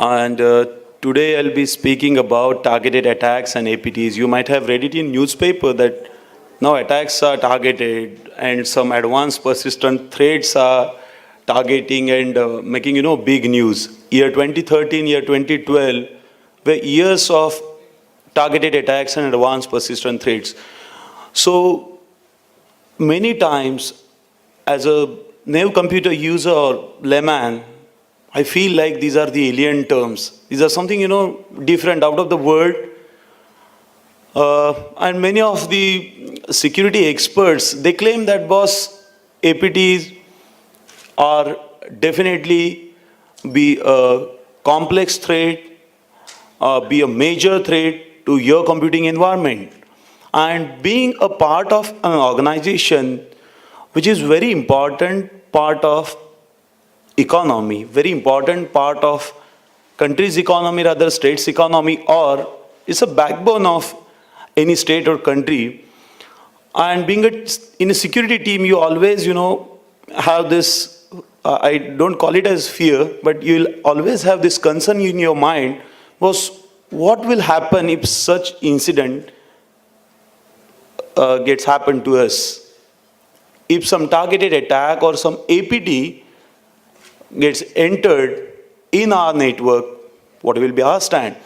And today I'll be speaking about targeted attacks and APTs. You might have read it in newspaper that now attacks are targeted and some advanced persistent threats are targeting and making, big news. Year 2013, year 2012 were years of targeted attacks and advanced persistent threats. So many times as a new computer user or layman, I feel like these are the alien terms. These are something, different out of the world. And many of the security experts, they claim that, boss, APTs are definitely be a complex threat, be a major threat to your computing environment. And being a part of an organization which is very important part of economy, very important part of country's economy, rather state's economy, or is a backbone of any state or country. And being in a security team, you always, have this, I don't call it as fear, but you'll always have this concern in your mind was what will happen if such incident gets happened to us. If some targeted attack or some APT gets entered in our network, what will be our stand?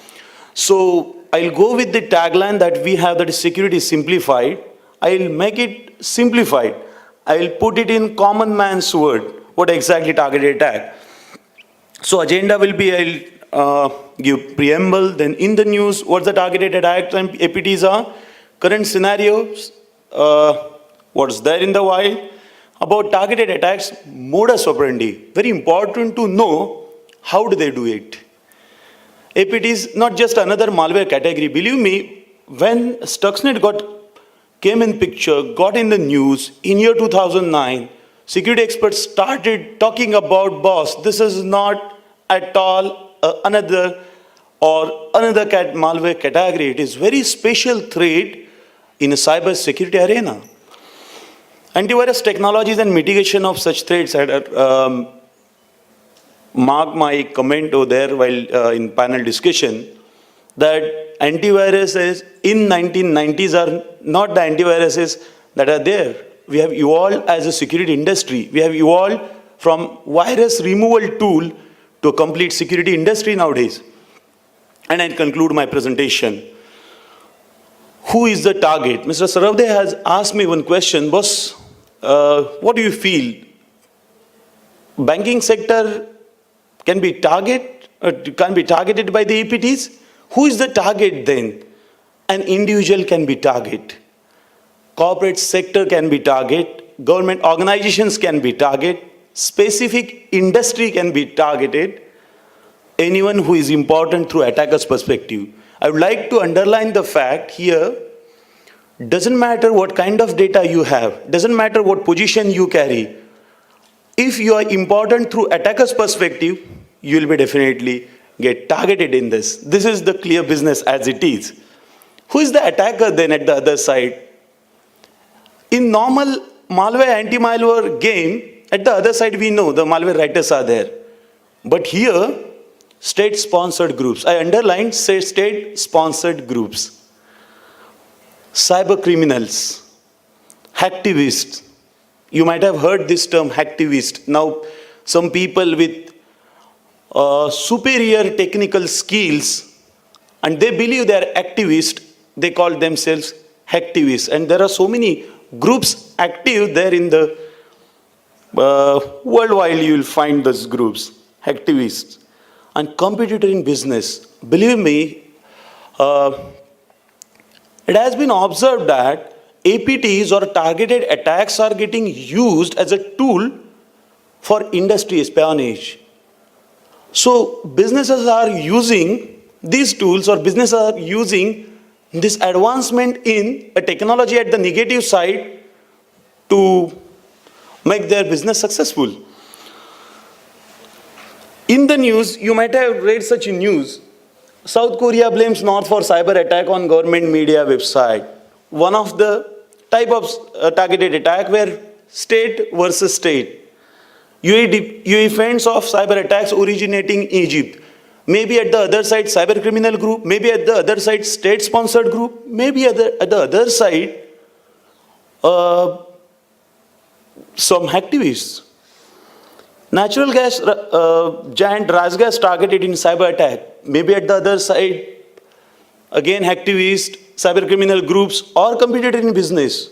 So I'll go with the tagline that we have, that is security simplified. I'll make it simplified. I'll put it in common man's word. What exactly targeted attack? So agenda will be, I'll give preamble, then in the news, what the targeted attack and APTs are, current scenarios, what's there in the wild, about targeted attacks, modus operandi. Very important to know how do they do it. APT is not just another malware category. Believe me, when Stuxnet came in picture, got in the news in year 2009, security experts started talking about, boss, this is not at all another malware category. It is very special threat in a cyber security arena. Antivirus technologies and mitigation of such threats had marked my comment over there while in panel discussion that antiviruses in 1990s are not the antiviruses that are there. We have evolved as a security industry. We have evolved from virus removal tool to a complete security industry nowadays. And I conclude my presentation. Who is the target? Mr. Saravde has asked me one question, boss, what do you feel? Banking sector can be targeted by the APTs? Who is the target then? An individual can be target. Corporate sector can be target. Government organizations can be target. Specific industry can be targeted. Anyone who is important through attacker's perspective. I would like to underline the fact here, doesn't matter what kind of data you have, doesn't matter what position you carry. If you are important through attacker's perspective, you will be definitely get targeted in this. This is the clear business as it is. Who is the attacker then at the other side? In normal malware, anti-malware game, at the other side we know the malware writers are there. But here, state-sponsored groups. I underlined state-sponsored groups. Cyber criminals, hacktivists. You might have heard this term, hacktivist. Now, some people with superior technical skills, and they believe they are activists, they call themselves hacktivists. And there are so many groups active there in the worldwide. You will find those groups, hacktivists. And competitor in business. Believe me, it has been observed that APTs or targeted attacks are getting used as a tool for industry espionage. So businesses are using these tools, or businesses are using this advancement in a technology at the negative side to make their business successful. In the news, you might have read such news. South Korea blames North for cyber attack on government media website. One of the type of targeted attack where state versus state. UAE defense of cyber attacks originating in Egypt. Maybe at the other side, cyber criminal group. Maybe at the other side, state-sponsored group. Maybe at the other side, some activists. Natural gas giant RasGas targeted in cyber attack. Maybe at the other side, again activists, cyber criminal groups, or competitor in business.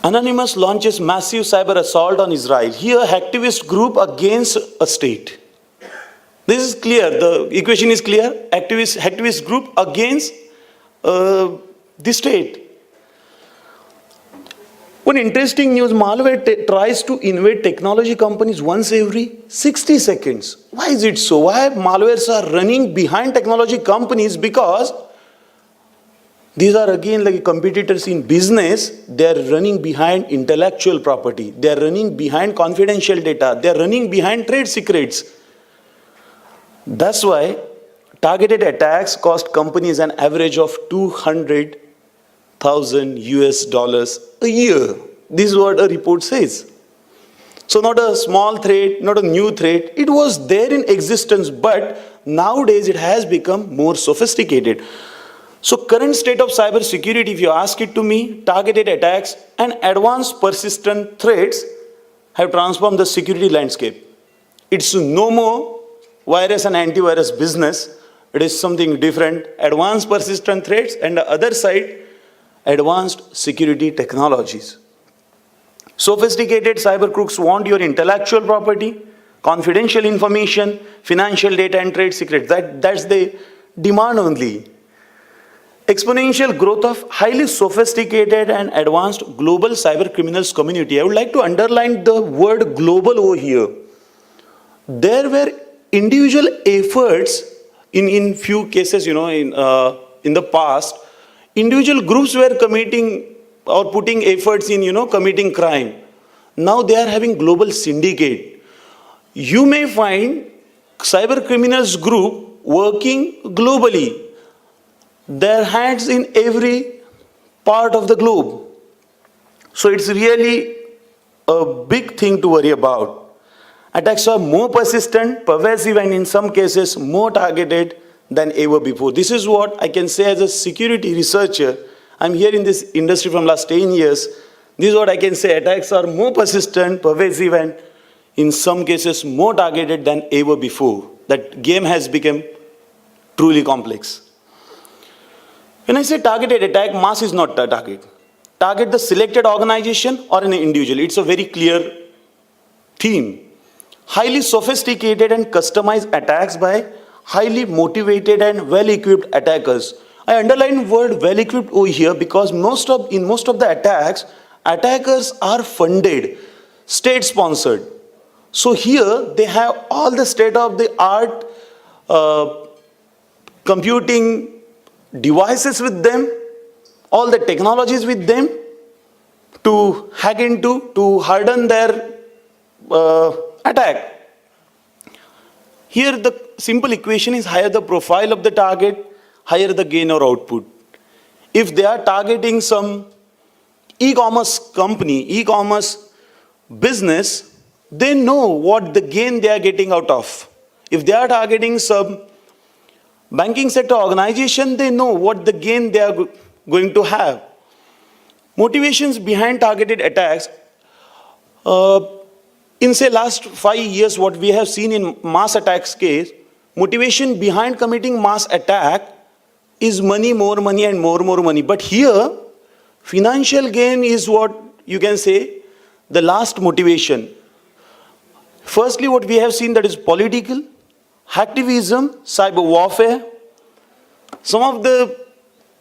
Anonymous launches massive cyber assault on Israel. Here, activist group against a state. This is clear. The equation is clear. Activist group against the state. One interesting news, malware tries to invade technology companies once every 60 seconds. Why is it so? Why malwares are running behind technology companies? Because these are again like competitors in business. They are running behind intellectual property. They are running behind confidential data. They are running behind trade secrets. That's why targeted attacks cost companies an average of $200,000 a year. This is what a report says. So not a small threat, not a new threat. It was there in existence, but nowadays it has become more sophisticated. So current state of cyber security, if you ask it to me, targeted attacks and advanced persistent threats have transformed the security landscape. It's no more virus and antivirus business. It is something different. Advanced persistent threats, and the other side, advanced security technologies. Sophisticated cyber crooks want your intellectual property, confidential information, financial data, and trade secrets. That's the demand only. Exponential growth of highly sophisticated and advanced global cyber criminals community. I would like to underline the word global over here. There were individual efforts in few cases, in the past, individual groups were committing or putting efforts in, committing crime. Now they are having global syndicate. You may find cyber criminals group working globally. Their hands in every part of the globe. So it's really a big thing to worry about. Attacks are more persistent, pervasive, and in some cases more targeted than ever before. This is what I can say as a security researcher. I'm here in this industry from last 10 years. This is what I can say. Attacks are more persistent, pervasive, and in some cases more targeted than ever before. That game has become truly complex. When I say targeted attack, mass is not a target. Target the selected organization or an individual. It's a very clear theme. Highly sophisticated and customized attacks by highly motivated and well-equipped attackers. I underline word well-equipped over here because in most of the attacks, attackers are funded, state-sponsored. So here they have all the state-of-the-art computing devices with them, all the technologies with them to hack into, to harden their attack. Here the simple equation is higher the profile of the target, higher the gain or output. If they are targeting some e-commerce company, e-commerce business, they know what the gain they are getting out of. If they are targeting some banking sector organization, they know what the gain they are going to have. Motivations behind targeted attacks. In say last 5 years, what we have seen in mass attacks case, motivation behind committing mass attack is money, more money, and more money. But here, financial gain is what you can say the last motivation. Firstly, what we have seen that is political, hacktivism, cyber warfare. Some of the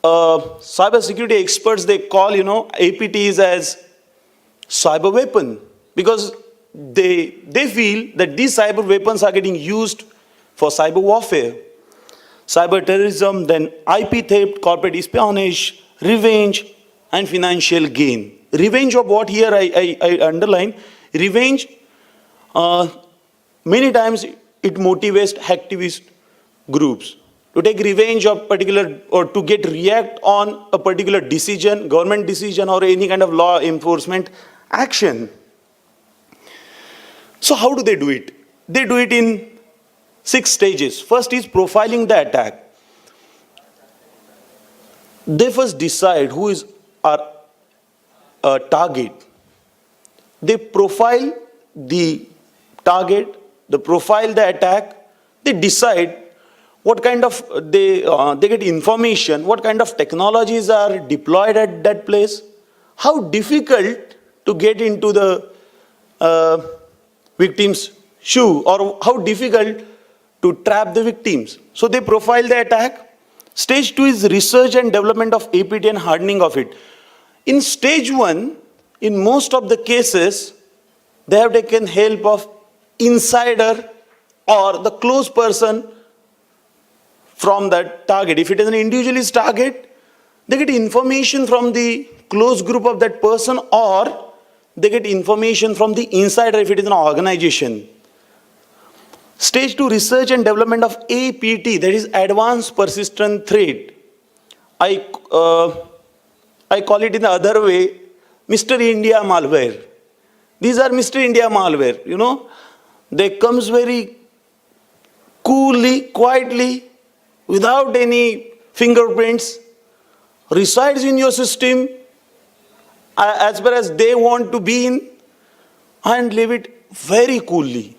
cyber security experts, they call, APTs as cyber weapon because they feel that these cyber weapons are getting used for cyber warfare. Cyber terrorism, then IP theft, corporate espionage, revenge, and financial gain. Revenge of what here I underline, revenge, many times it motivates hacktivist groups to take revenge of particular or to react on a particular decision, government decision or any kind of law enforcement action. So how do they do it? they do it in 6 stages. First is profiling the attack. They first decide who is our target. They profile the target, they profile the attack, they decide what kind of, they get information, what kind of technologies are deployed at that place, how difficult to get into the victim's shoe, or how difficult to trap the victims. So they profile the attack. Stage 2 is research and development of APT and hardening of it. In stage 1, in most of the cases, they have taken help of insider or the close person from that target. If it is an individualist target, they get information from the close group of that person, or they get information from the insider if it is an organization. Stage 2, research and development of APT, that is Advanced Persistent Threat. I call it in the other way, Mr. India malware. These are Mr. India malware, you know. They comes very coolly, quietly, without any fingerprints, resides in your system as far as they want to be in, and leave it very coolly,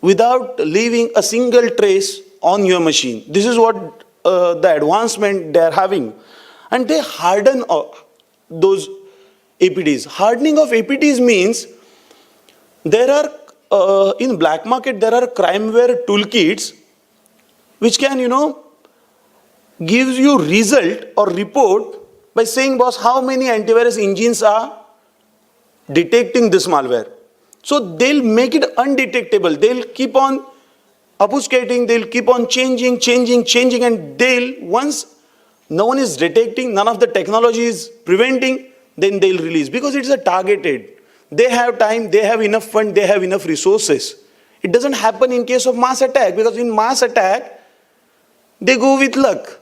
without leaving a single trace on your machine. This is what the advancement they are having. And they harden those APTs. Hardening of APTs means there are, in black market, there are crimeware toolkits which can, gives you result or report by saying, boss, how many antivirus engines are detecting this malware. So they'll make it undetectable. They'll keep on obfuscating, they'll keep on changing, and once no one is detecting, none of the technology is preventing, then they'll release, because it's a targeted. They have time, they have enough fund, they have enough resources. It doesn't happen in case of mass attack, because in mass attack, they go with luck.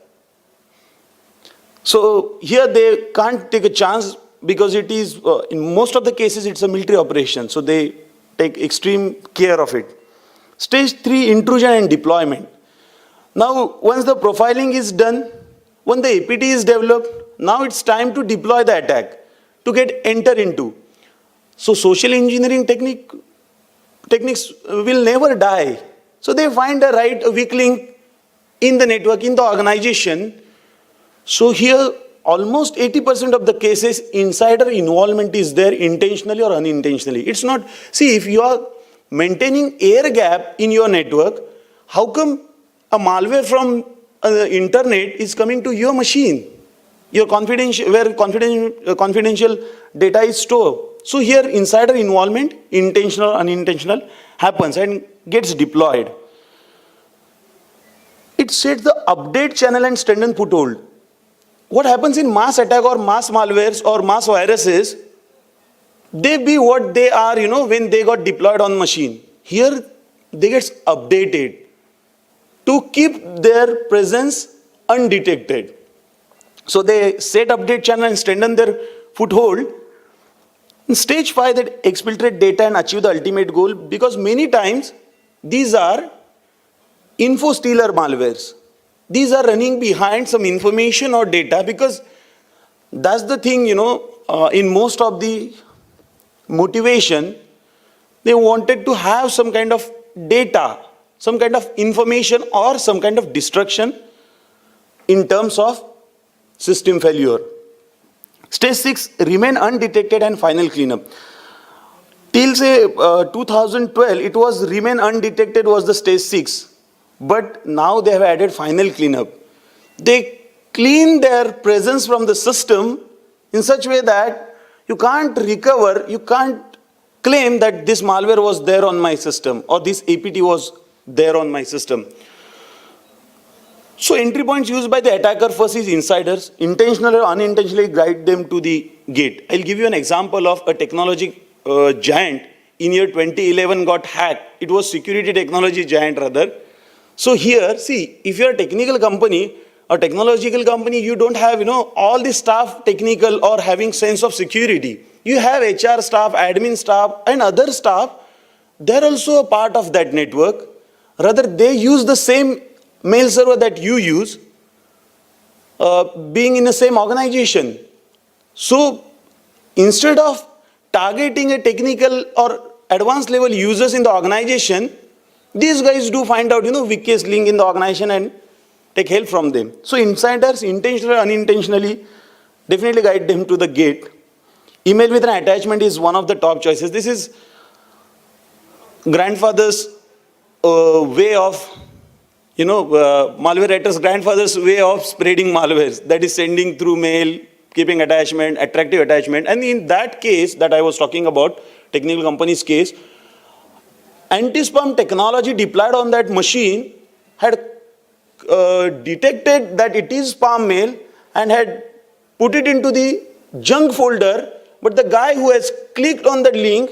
So here they can't take a chance, because it is, in most of the cases, it's a military operation. So they take extreme care of it. Stage 3, intrusion and deployment. Now, once the profiling is done, when the APT is developed, now it's time to deploy the attack, to get enter into. So social engineering techniques will never die. So they find a weak link in the network, in the organization. So here, almost 80% of the cases, insider involvement is there, intentionally or unintentionally. It's not, see, if you are maintaining air gap in your network, how come a malware from the internet is coming to your machine, your confidential, where confidential data is stored? So here, insider involvement, intentional, unintentional, happens and gets deployed. It sets the update channel and strengthen foothold. What happens in mass attack or mass malwares or mass viruses, they be what they are, when they got deployed on machine. Here, they get updated to keep their presence undetected. So they set update channel and strengthen their foothold. In stage 5, that exfiltrate data and achieve the ultimate goal, because many times these are info stealer malwares. These are running behind some information or data, because that's the thing, in most of the motivation, they wanted to have some kind of data, some kind of information, or some kind of destruction in terms of system failure. Stage 6, remain undetected and final cleanup. Till say 2012, it was remain undetected was the stage 6. But now they have added final cleanup. They clean their presence from the system in such a way that you can't recover, you can't claim that this malware was there on my system or this APT was there on my system. So entry points used by the attacker first is insiders, intentionally or unintentionally guide them to the gate. I'll give you an example of a technology giant in year 2011 got hacked. It was security technology giant rather. So here, see, if you're a technical company, a technological company, you don't have, all the staff technical or having sense of security. You have HR staff, admin staff, and other staff they're also a part of that network. Rather, they use the same mail server that you use, being in the same organization. So instead of targeting a technical or advanced level users in the organization, these guys do find out, weakest link in the organization and take help from them. So insiders, intentionally or unintentionally, definitely guide them to the gate. Email with an attachment is one of the top choices. This is grandfather's way of, malware writers' grandfather's way of spreading malwares. That is sending through mail, keeping attachment, attractive attachment. And in that case that I was talking about, technical company's case, anti-spam technology deployed on that machine had detected that it is spam mail and had put it into the junk folder, but the guy who has clicked on that link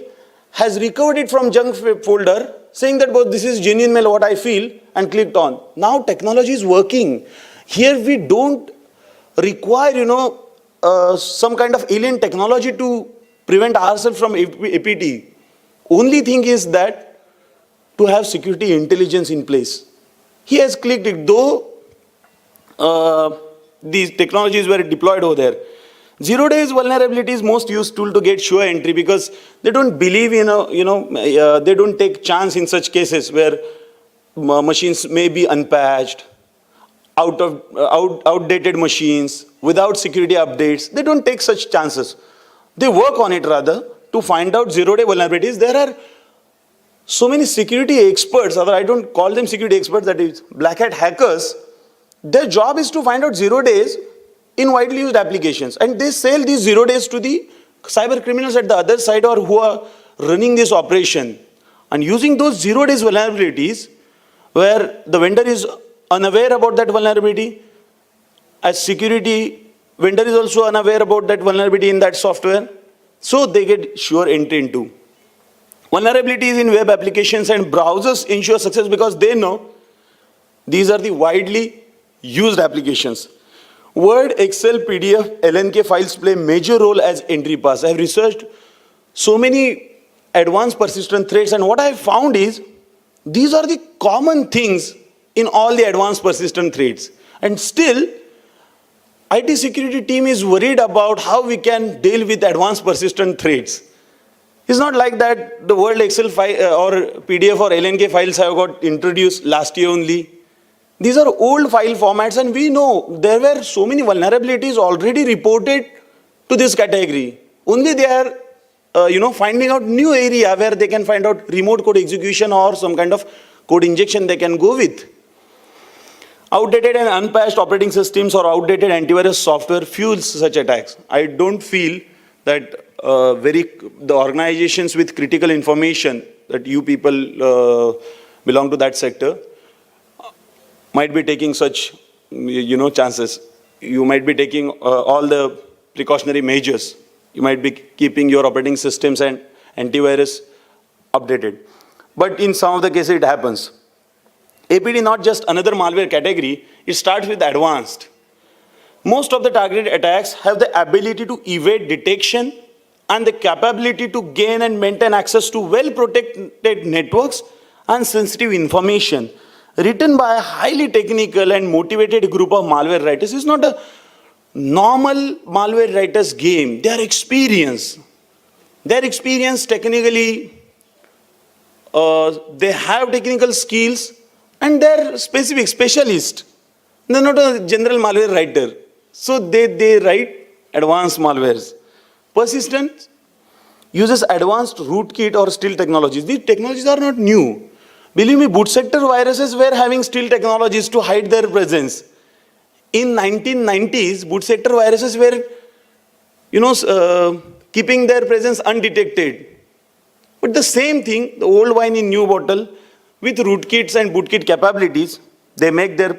has recovered it from junk folder, saying that, this is genuine mail, what I feel, and clicked on. Now technology is working. Here we don't require, some kind of alien technology to prevent ourselves from APT. Only thing is that to have security intelligence in place. He has clicked it, though these technologies were deployed over there. 0 days vulnerability is most used tool to get sure entry because they don't believe in, they don't take chance in such cases where machines may be unpatched, outdated machines, without security updates. They don't take such chances. They work on it rather to find out 0 day vulnerabilities. There are so many security experts, I don't call them security experts, that is black hat hackers. Their job is to find out 0 days in widely used applications, and they sell these 0 days to the cyber criminals at the other side or who are running this operation. And using those 0 days vulnerabilities where the vendor is unaware about that vulnerability, as security vendor is also unaware about that vulnerability in that software, so they get sure entry into. Vulnerabilities in web applications and browsers ensure success because they know these are the widely used applications. Word, Excel, PDF, LNK files play major role as entry pass. I have researched so many advanced persistent threats, and what I have found is these are the common things in all the advanced persistent threats. And still, IT security team is worried about how we can deal with advanced persistent threats. It's not like that the Word, Excel file or PDF or LNK files have got introduced last year only. These are old file formats, and we know there were so many vulnerabilities already reported to this category. Only they are, finding out new area where they can find out remote code execution or some kind of code injection they can go with. Outdated and unpatched operating systems or outdated antivirus software fuels such attacks. I don't feel that the organizations with critical information, that you people belong to that sector, might be taking such, chances. You might be taking all the precautionary measures. You might be keeping your operating systems and antivirus updated. But in some of the cases, it happens. APT not just another malware category, it starts with advanced. Most of the targeted attacks have the ability to evade detection and the capability to gain and maintain access to well-protected networks and sensitive information. Written by a highly technical and motivated group of malware writers. It's not a normal malware writers game. They are experienced. They are experienced technically. They have technical skills and they are specific specialists. They are not a general malware writer. So they write advanced malwares. Persistent uses advanced rootkit or stealth technologies. These technologies are not new. Believe me, boot sector viruses were having stealth technologies to hide their presence. In 1990s, boot sector viruses were, keeping their presence undetected. But the same thing, the old wine in new bottle, with rootkits and bootkit capabilities, they make their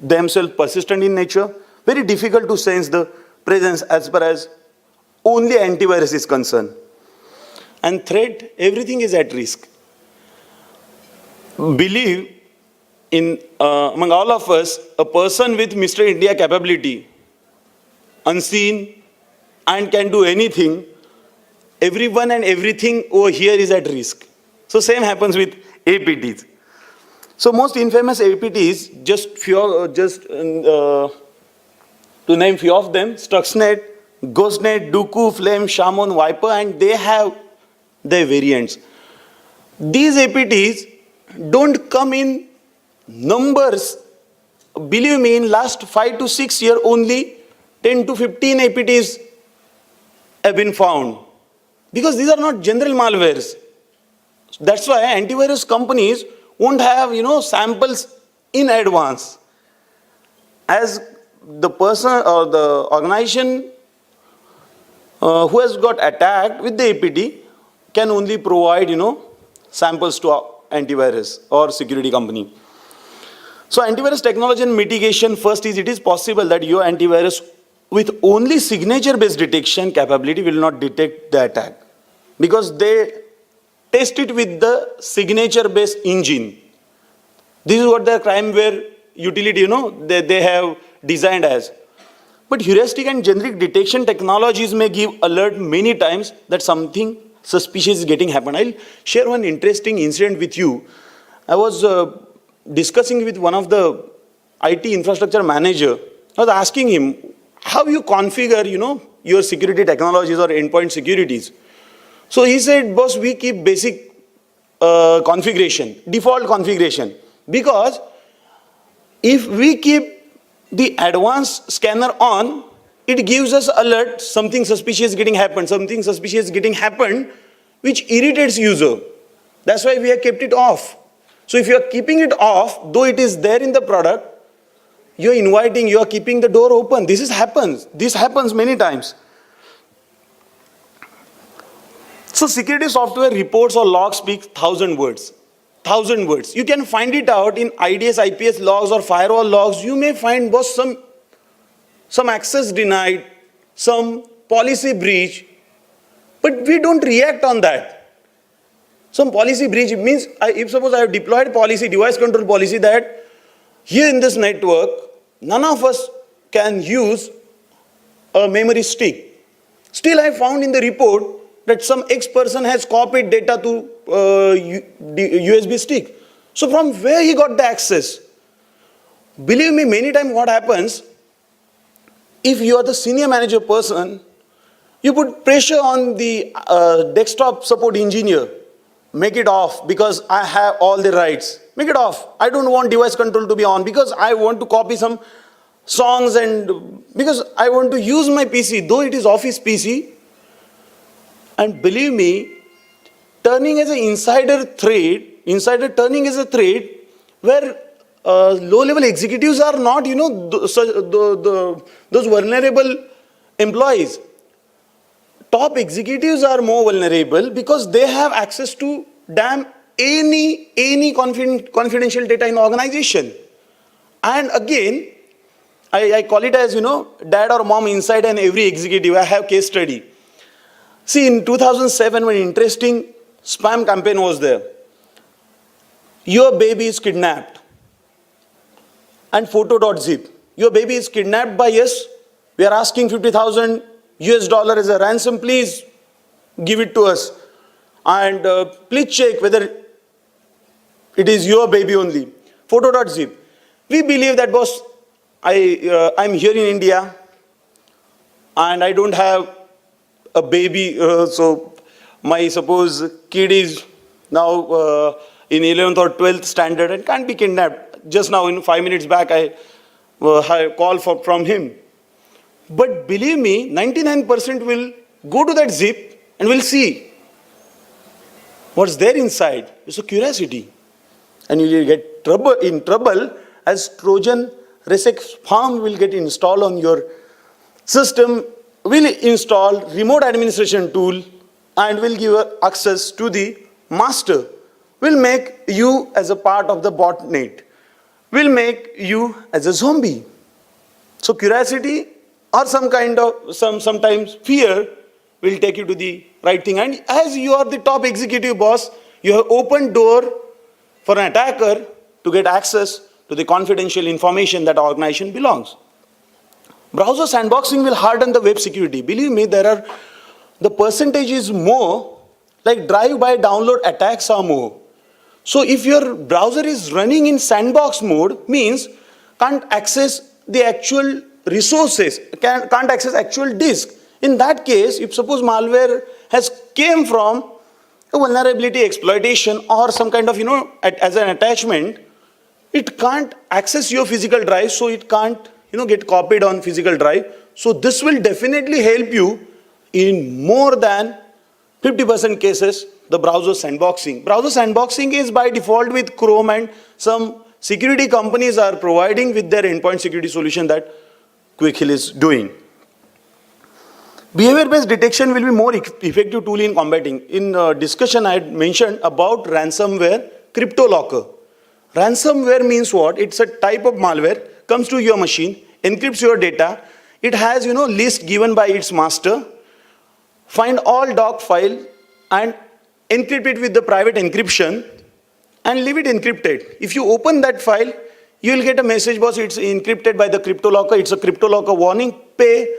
themselves persistent in nature. Very difficult to sense the presence as far as only antivirus is concerned. And threat, everything is at risk. Believe in, among all of us, a person with Mr. India capability, unseen and can do anything, everyone and everything over here is at risk. So same happens with APTs. So most infamous APTs, to name few of them, Stuxnet, Ghostnet, Duku, Flame, Shamon, Viper, and they have their variants. These APTs don't come in numbers. Believe me, in last 5 to 6 years, only 10 to 15 APTs have been found. Because these are not general malwares. That's why antivirus companies won't have, samples in advance. As the person or the organization who has got attacked with the APT can only provide, samples to antivirus or security company. So antivirus technology and mitigation, first is it is possible that your antivirus with only signature-based detection capability will not detect the attack because they test it with the signature-based engine. This is what the crimeware utility, they have designed as. But heuristic and generic detection technologies may give alert many times that something suspicious is getting happen. I'll share one interesting incident with you. I was discussing with one of the IT infrastructure manager. I was asking him, how you configure, your security technologies or endpoint securities. So he said, boss, we keep basic configuration, default configuration. Because if we keep the advanced scanner on, it gives us alert, something suspicious getting happened, which irritates user. That's why we have kept it off. So if you are keeping it off, though it is there in the product, you are keeping the door open. This happens many times. So security software reports or logs speak 1,000 words. 1,000 words. You can find it out in IDS, IPS logs or firewall logs. You may find some access denied, some policy breach, but we don't react on that. Some policy breach means, if suppose I have deployed policy, device control policy that here in this network, none of us can use a memory stick. Still I found in the report that some X person has copied data to USB stick. So from where he got the access? Believe me, many times what happens, if you are the senior manager person, you put pressure on the desktop support engineer. Make it off because I have all the rights. Make it off. I don't want device control to be on because I want to copy some songs and because I want to use my PC, though it is office PC. And believe me, turning as an insider turning as a threat where low-level executives are not, those vulnerable employees. Top executives are more vulnerable because they have access to damn any confidential data in the organization. And again, I call it as, dad or mom inside and every executive. I have case study. See, in 2007, when interesting spam campaign was there, your baby is kidnapped and photo.zip. Your baby is kidnapped by us. We are asking $50,000 as a ransom. Please give it to us. And please check whether it is your baby only. Photo.zip. We believe that, boss, I'm here in India and I don't have a baby, so my suppose kid is now in 11th or 12th standard and can't be kidnapped. Just now, 5 minutes back, I had a call from him. But believe me, 99% will go to that zip and will see what's there inside. It's a curiosity. And you will get in trouble as Trojan Resec farm will get installed on your system, will install remote administration tool and will give access to the master, will make you as a part of the botnet, will make you as a zombie. So curiosity or some kind of, sometimes fear will take you to the right thing. And as you are the top executive boss, you have opened door for an attacker to get access to the confidential information that organization belongs. Browser sandboxing will harden the web security. Believe me, there the percentage is more, like drive-by download attacks are more. So if your browser is running in sandbox mode, means can't access the actual resources, can't access actual disk. In that case, if suppose malware has came from a vulnerability exploitation or some kind of, as an attachment, it can't access your physical drive, so it can't, get copied on physical drive. So this will definitely help you in more than 50% cases, the browser sandboxing. Browser sandboxing is by default with Chrome, and some security companies are providing with their endpoint security solution that Quickheal is doing. Behavior-based detection will be more effective tool in combating. In discussion, I had mentioned about ransomware, CryptoLocker. Ransomware means what? It's a type of malware, comes to your machine, encrypts your data. It has, list given by its master. Find all doc file and encrypt it with the private encryption and leave it encrypted. If you open that file, you will get a message box, it's encrypted by the CryptoLocker. It's a CryptoLocker warning. Pay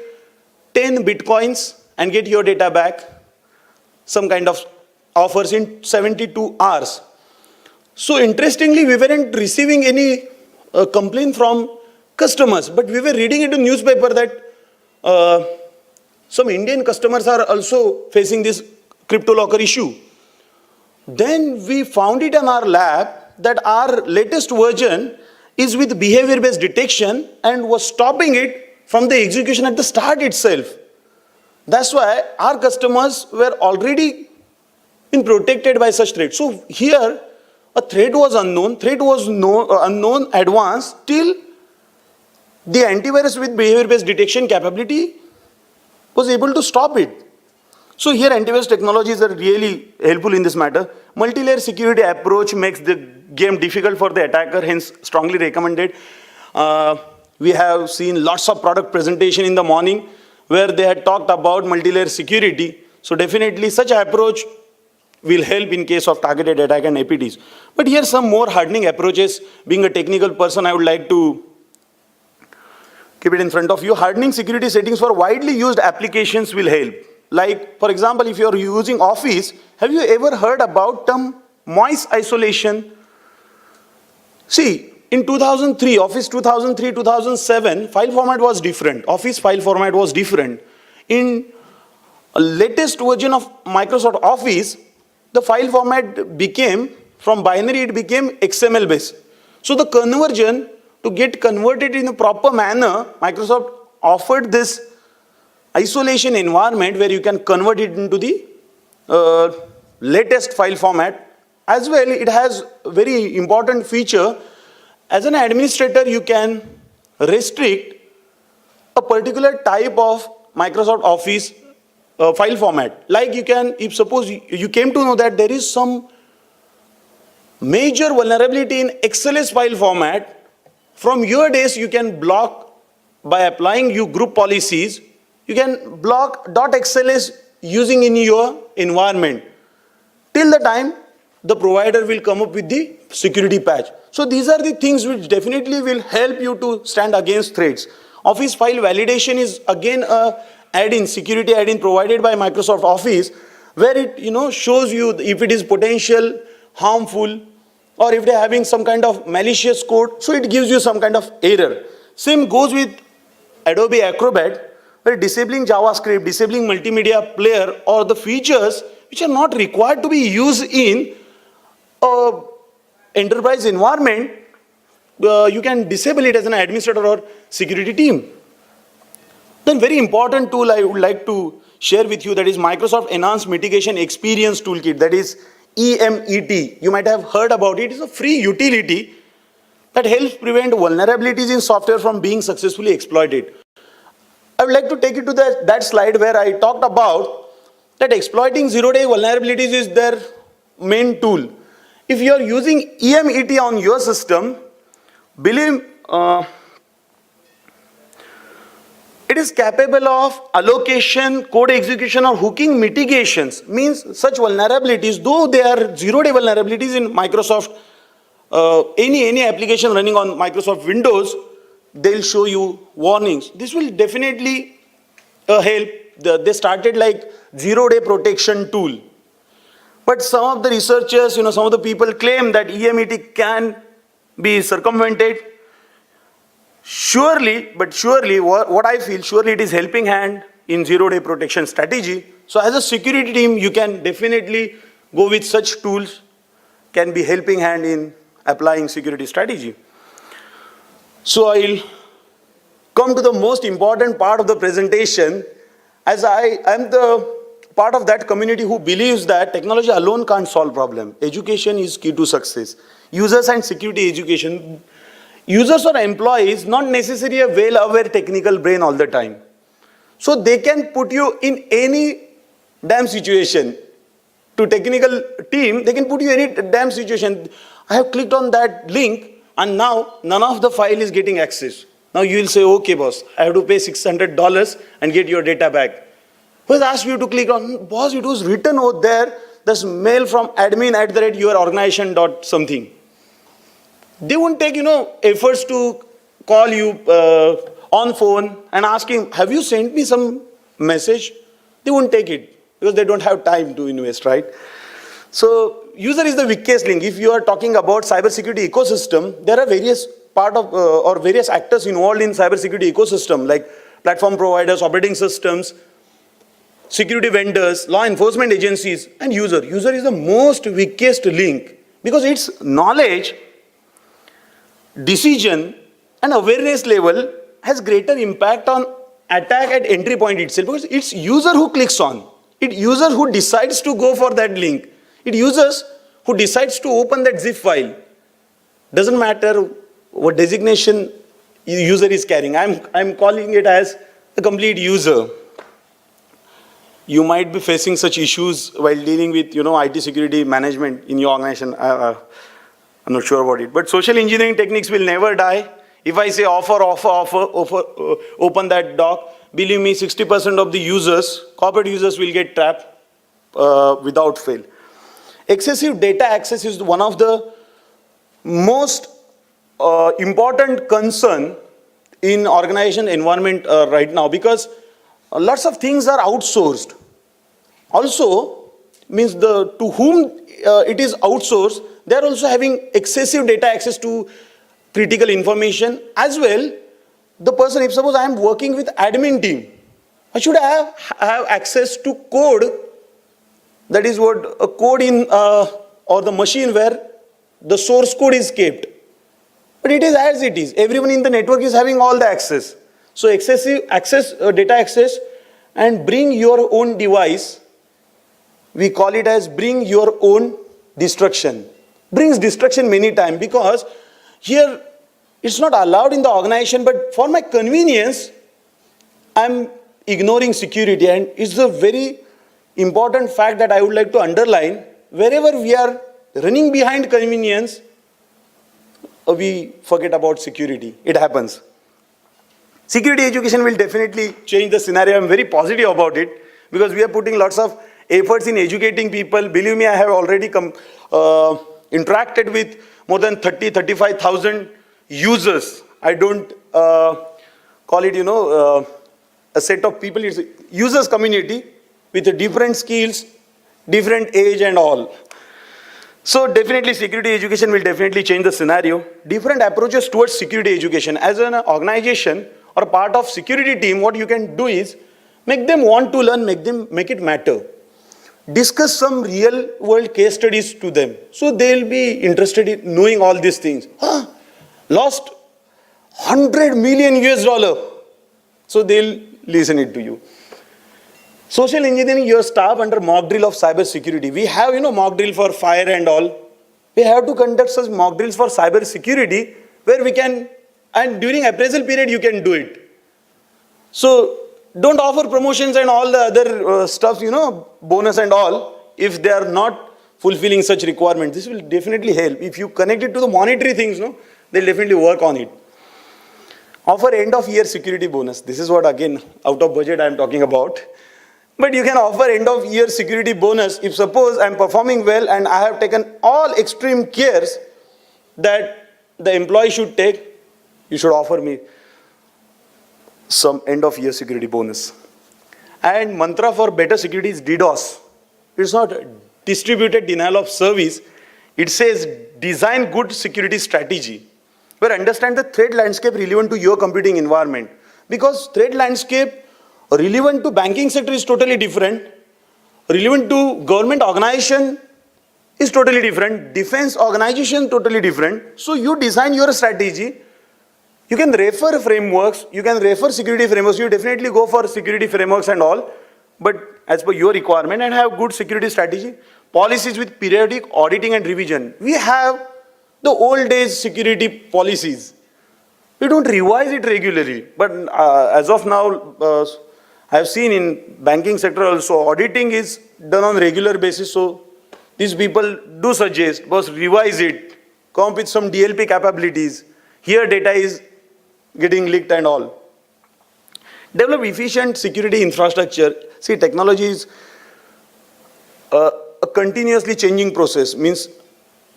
10 bitcoins and get your data back. Some kind of offers in 72 hours. So interestingly, we weren't receiving any complaint from customers, but we were reading in the newspaper that some Indian customers are also facing this CryptoLocker issue. Then we found it in our lab that our latest version is with behavior-based detection and was stopping it from the execution at the start itself. That's why our customers were already been protected by such threats. So here, a threat was unknown, unknown advanced till the antivirus with behavior-based detection capability was able to stop it. So here antivirus technologies are really helpful in this matter. Multi-layer security approach makes the game difficult for the attacker, hence strongly recommended. We have seen lots of product presentation in the morning where they had talked about multi-layer security. So definitely such approach will help in case of targeted attack and APTs. But here some more hardening approaches. Being a technical person, I would like to keep it in front of you. Hardening security settings for widely used applications will help. Like, for example, if you're using Office, have you ever heard about term noise isolation? See, in 2003, Office 2003, 2007, file format was different. Office file format was different. In a latest version of Microsoft Office, the file format became, from binary, it became XML based. So the conversion, to get converted in a proper manner, Microsoft offered this isolation environment where you can convert it into the latest file format. As well, it has a very important feature. As an administrator, you can restrict a particular type of Microsoft Office file format. Like you can, if suppose you came to know that there is some major vulnerability in XLS file format, from your days you can block by applying your group policies. You can block .xls using in your environment till the time the provider will come up with the security patch. So these are the things which definitely will help you to stand against threats. Office file validation is again a add-in, security add-in provided by Microsoft Office, where it shows you if it is potential harmful or if they're having some kind of malicious code, so it gives you some kind of error. Same goes with Adobe Acrobat, where disabling JavaScript, disabling multimedia player, or the features which are not required to be used in an enterprise environment, you can disable it as an administrator or security team. Then very important tool I would like to share with you, that is Microsoft Enhanced Mitigation Experience Toolkit, that is EMET. You might have heard about it. It's a free utility that helps prevent vulnerabilities in software from being successfully exploited. I would like to take you to that slide where I talked about that exploiting zero-day vulnerabilities is their main tool. If you are using EMET on your system, believe it is capable of allocation, code execution, or hooking mitigations. Means such vulnerabilities, though they are zero-day vulnerabilities in Microsoft, any application running on Microsoft Windows, they'll show you warnings. This will definitely help they started like 0-day protection tool. But some of the researchers, some of the people claim that EMET can be circumvented. Surely, what I feel, surely it is helping hand in 0-day protection strategy. So as a security team, you can definitely go with such tools, can be helping hand in applying security strategy. So I'll come to the most important part of the presentation, as I am the part of that community who believes that technology alone can't solve problem. Education is key to success. Users and security education. Users or employees not necessarily a well-aware technical brain all the time. So they can put you in any damn situation. To technical team, they can put you in any damn situation. I have clicked on that link and now none of the file is getting access. Now you will say, okay boss, I have to pay $600 and get your data back. Who has asked you to click on, boss, it was written over there, this mail from admin@yourorganization dot something. They won't take, efforts to call you on phone and ask him, have you sent me some message? They won't take it because they don't have time to invest, right? So user is the weakest link. If you are talking about cybersecurity ecosystem, there are various various actors involved in cybersecurity ecosystem, like platform providers, operating systems, security vendors, law enforcement agencies, and user. User is the most weakest link because its knowledge, decision, and awareness level has greater impact on attack at entry point itself, because it's user who clicks on. It's user who decides to go for that link. It's users who decides to open that zip file. Doesn't matter what designation user is carrying. I'm calling it as a complete user. You might be facing such issues while dealing with, IT security management in your organization. I'm not sure about it. But social engineering techniques will never die. If I say offer, open that doc, believe me, 60% of the users, corporate users, will get trapped without fail. Excessive data access is one of the most important concern in organization environment right now, because lots of things are outsourced. Also, means to whom it is outsourced, they are also having excessive data access to critical information as well. The person, if suppose I am working with admin team, I should have access to code. That is what a code in or the machine where the source code is kept. But it is as it is. Everyone in the network is having all the access. So excessive access, data access, and bring your own device. We call it as bring your own destruction. Brings destruction many times, because here it's not allowed in the organization, but for my convenience, I'm ignoring security. And it's a very important fact that I would like to underline. Wherever we are running behind convenience, we forget about security. It happens. Security education will definitely change the scenario. I'm very positive about it, because we are putting lots of efforts in educating people. Believe me, I have already interacted with more than 35,000 users. I don't call it, a set of people. It's a users community with different skills, different age and all. So definitely security education will definitely change the scenario. Different approaches towards security education. As an organization or part of security team, what you can do is make them want to learn, make it matter. Discuss some real world case studies to them. So they'll be interested in knowing all these things. Lost $100 million US. So they'll listen it to you. Social engineering your staff under mock drill of cyber security. We have, mock drill for fire and all. We have to conduct such mock drills for cyber security where we can, and during appraisal period, you can do it. So don't offer promotions and all the other stuff, bonus and all, if they are not fulfilling such requirements. This will definitely help. If you connect it to the monetary things, they'll definitely work on it. Offer end of year security bonus. This is what, again, out of budget I'm talking about. But you can offer end of year security bonus if suppose I'm performing well and I have taken all extreme cares that the employee should take, you should offer me some end of year security bonus. And mantra for better security is DDoS. It's not distributed denial of service. It says design good security strategy, where understand the threat landscape relevant to your computing environment. Because threat landscape relevant to banking sector is totally different. Relevant to government organization is totally different. Defense organization totally different. So you design your strategy. You can refer frameworks. You can refer security frameworks. You definitely go for security frameworks and all. But as per your requirement, and have good security strategy. Policies with periodic auditing and revision. We have the old days security policies. We don't revise it regularly. But as of now, I have seen in banking sector also, auditing is done on regular basis. So these people do suggest, boss, revise it, come up with some DLP capabilities. Here data is getting leaked and all. Develop efficient security infrastructure. See, technology is a continuously changing process. Means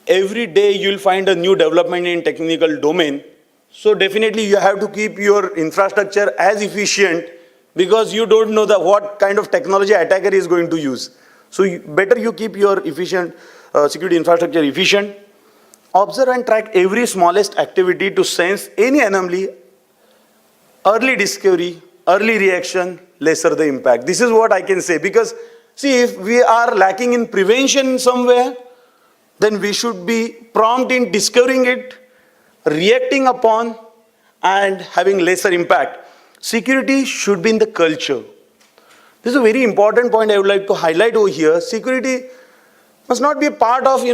every day you'll find a new development in technical domain. So definitely you have to keep your infrastructure as efficient, because you don't know what kind of technology attacker is going to use. So better you keep your efficient security infrastructure efficient. Observe and track every smallest activity to sense any anomaly. Early discovery, early reaction, lesser the impact. This is what I can say, because see, if we are lacking in prevention somewhere, then we should be prompt in discovering it, reacting upon, and having lesser impact. Security should be in the culture. This is a very important point I would like to highlight over here. Security must not be a part of,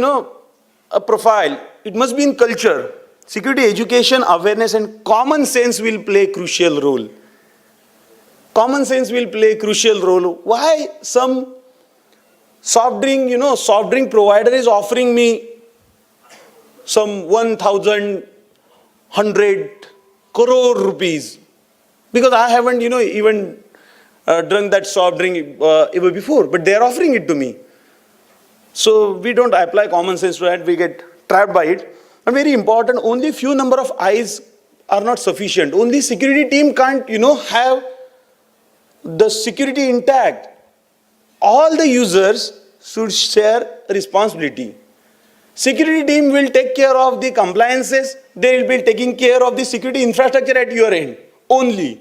a profile. It must be in culture. Security education, awareness, and common sense will play a crucial role. Common sense will play a crucial role. Why some soft drink provider is offering me some 1,100 crore rupees? Because I haven't, even drunk that soft drink ever before, but they are offering it to me. So we don't apply common sense to that, we get trapped by it. And very important, only few number of eyes are not sufficient. Only security team can't, have the security intact. All the users should share responsibility. Security team will take care of the compliances. They will be taking care of the security infrastructure at your end only.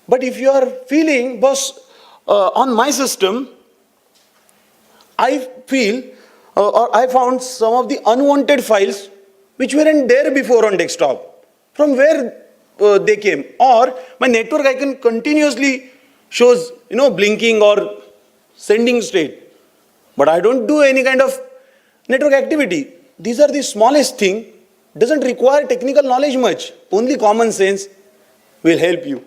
But if you are feeling, boss, on my system, I feel or I found some of the unwanted files which weren't there before on desktop. From where they came? Or my network icon continuously shows, blinking or sending state. But I don't do any kind of network activity. These are the smallest thing. Doesn't require technical knowledge much. Only common sense will help you.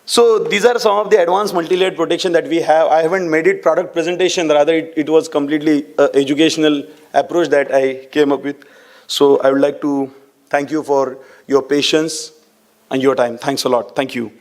So these are some of the advanced multi-layered protection that we have. I haven't made it product presentation, rather it was completely educational approach that I came up with. So I would like to thank you for your patience and your time. Thanks a lot. Thank you.